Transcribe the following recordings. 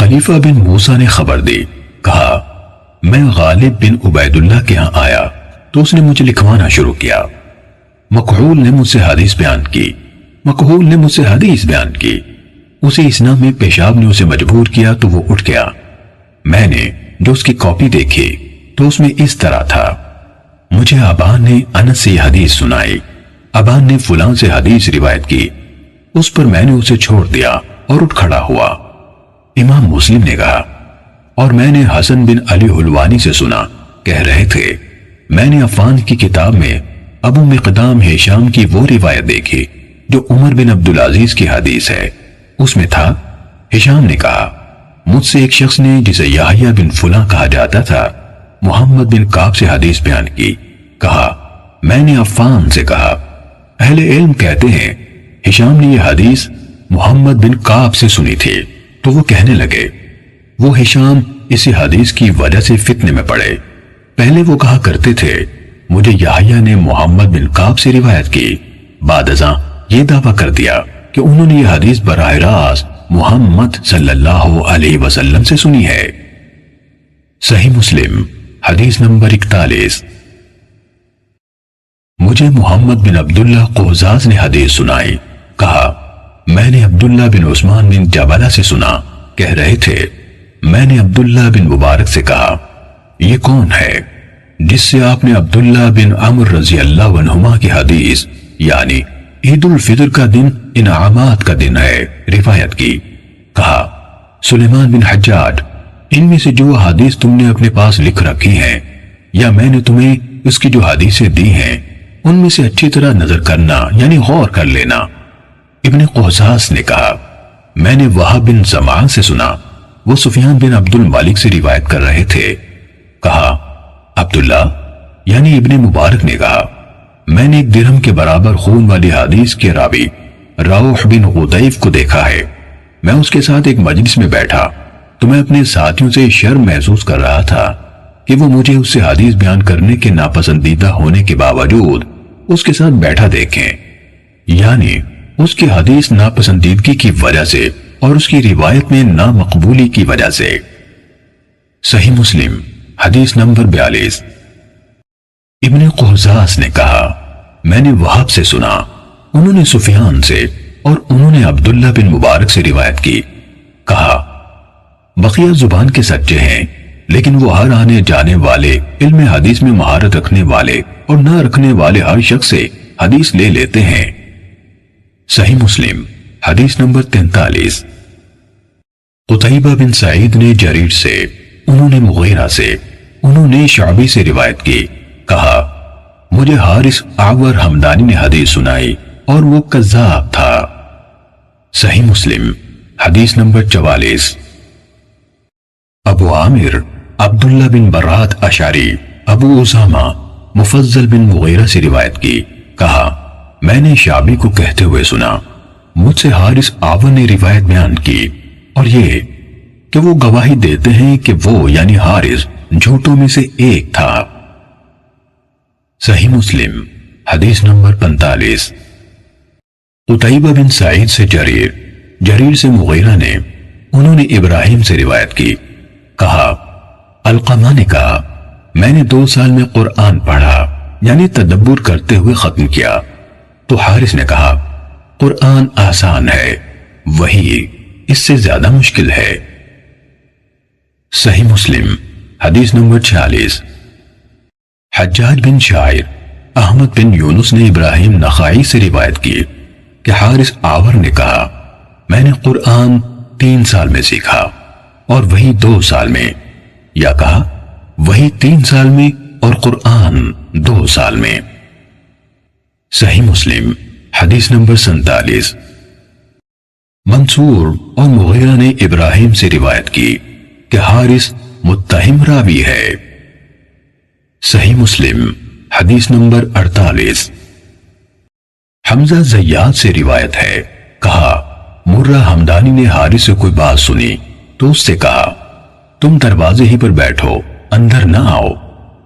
خلیفہ بن موسیٰ نے خبر دی، کہا میں غالب بن عبید اللہ کے ہاں آیا تو اس نے مجھے لکھوانا شروع کیا۔ مکحول نے مجھ سے حدیث بیان کی، اسی اسنا میں پیشاب نے اسے مجبور کیا تو وہ اٹھ گیا۔ میں نے جو اس کی کاپی دیکھی تو اس میں اس طرح تھا، مجھے ابان نے انس سے حدیث سنائی، ابان نے فلاں سے حدیث روایت کی، اس پر میں نے اسے چھوڑ دیا اور اٹھ کھڑا ہوا۔ امام مسلم نے کہا اور میں نے حسن بن علی حلوانی سے سنا، کہہ رہے تھے میں نے عفان کی کتاب میں ابو مقدام ہشام کی وہ روایت دیکھی جو عمر بن عبدالعزیز کی حدیث ہے، اس میں تھا ہشام نے کہا مجھ سے ایک شخص نے جسے یحییٰ بن فلاں کہا جاتا تھا محمد بن کعب سے حدیث بیان کی، کہا میں نے عفان سے کہا۔ اہل علم کہتے ہیں ہشام نے یہ حدیث محمد بن کعب سے سنی تھی تو وہ کہنے لگے وہ ہشام اسی حدیث کی وجہ سے فتنے میں پڑے۔ پہلے وہ کہا کرتے تھے مجھے یحییٰ نے محمد بن کعب سے روایت کی، بعد ازاں یہ دعویٰ کر دیا کہ انہوں نے یہ حدیث براہ راست محمد صلی اللہ علیہ وسلم سے سنی ہے۔ صحیح مسلم حدیث نمبر 41۔ مجھے محمد بن عبداللہ قوزاز نے حدیث سنائی، کہا میں نے عبداللہ بن عثمان بن جبلہ سے سنا، کہہ رہے تھے میں نے عبداللہ بن مبارک سے کہا یہ کون ہے جس سے آپ نے عبداللہ بن عمر رضی اللہ عنہما کی حدیث یعنی عید الفطر کا دن انعامات کا دن ہے روایت کی؟ کہا سلیمان بن حجاج، ان میں سے جو حدیث تم نے اپنے پاس لکھ رکھی ہیں یا میں نے تمہیں اس کی جو حدیثیں دی ہیں ان میں سے اچھی طرح نظر کرنا یعنی غور کر لینا۔ ابن قوزاز نے کہا میں نے وہب بن زمان سے سنا، وہ سفیان بن عبد الملک سے روایت کر رہے تھے، کہا عبداللہ یعنی ابن مبارک نے کہا میں نے ایک درہم کے برابر خون والی حدیث کے راوی روح بن غدیف کو دیکھا ہے، میں اس کے ساتھ ایک مجلس میں بیٹھا تو میں اپنے ساتھیوں سے شرم محسوس کر رہا تھا کہ وہ مجھے اس سے حدیث بیان کرنے کے ناپسندیدہ ہونے کے باوجود اس کے ساتھ بیٹھا دیکھیں، یعنی اس کی حدیث ناپسندیدگی کی وجہ سے اور اس کی روایت میں نامقبولی کی وجہ سے۔ صحیح مسلم حدیث نمبر 42۔ ابن قوزاز نے کہا میں نے وہب سے سنا، انہوں نے سفیان سے اور انہوں نے عبداللہ بن مبارک سے روایت کی، کہا بقیہ زبان کے سچے ہیں لیکن وہ ہر آنے جانے والے علم حدیث میں مہارت رکھنے والے اور نہ رکھنے والے ہر شخص سے حدیث لے لیتے ہیں۔ صحیح مسلم حدیث نمبر 43۔ قتیبہ بن سعید نے جریر سے، انہوں نے مغیرہ سے، انہوں نے شعبی سے روایت کی، کہا مجھے حارث اعور حمدانی نے حدیث سنائی اور وہ کذاب تھا۔ صحیح مسلم حدیث نمبر 44۔ ابو عامر عبداللہ بن برات اشعری ابو اسامہ مفضل بن مغیرہ سے روایت کی، کہا میں نے شعبی کو کہتے ہوئے سنا، مجھ سے حارث اعور نے روایت بیان کی اور یہ کہ وہ گواہی دیتے ہیں کہ وہ یعنی حارث جھوٹوں میں سے ایک تھا۔ صحیح مسلم حدیث نمبر 45۔ قتیبہ بن سعید سے جریر سے مغیرہ نے، انہوں نے ابراہیم سے روایت کی، کہا علقمہ نے کہا میں نے 2 سال میں قرآن پڑھا یعنی تدبر کرتے ہوئے ختم کیا، تو حارث نے کہا قرآن آسان ہے، وہی اس سے زیادہ مشکل ہے۔ صحیح مسلم حدیث نمبر 46۔ حجاج بن شاعر احمد بن یونس نے ابراہیم نخائی سے روایت کی کہ حارث اعور نے کہا میں نے قرآن 3 سال میں سیکھا اور وہی 2 سال میں، یا کہا وہی 3 سال میں اور قرآن 2 سال میں۔ صحیح مسلم حدیث نمبر 47۔ منصور اور مغیرہ نے ابراہیم سے روایت کی کہ حارث متہم راوی ہے۔ صحیح مسلم حدیث نمبر 48۔ حمزہ زیاد سے روایت ہے، کہا مرہ حمدانی نے حارث سے کوئی بات سنی تو اس سے کہا تم دروازے ہی پر بیٹھو، اندر نہ آؤ۔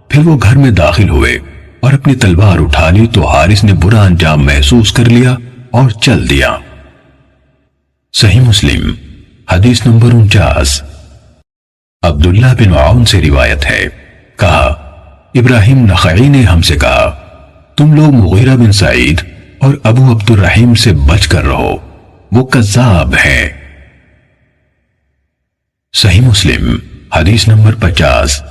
پھر وہ گھر میں داخل ہوئے اور اپنی تلوار اٹھا لی تو حارث نے برا انجام محسوس کر لیا اور چل دیا۔ صحیح مسلم حدیث نمبر 49۔ عبداللہ بن عون سے روایت ہے، کہا ابراہیم نخعی نے ہم سے کہا تم لوگ مغیرہ بن سعید اور ابو عبد الرحیم سے بچ کر رہو، وہ کذاب ہیں۔ صحیح مسلم حدیث نمبر 50۔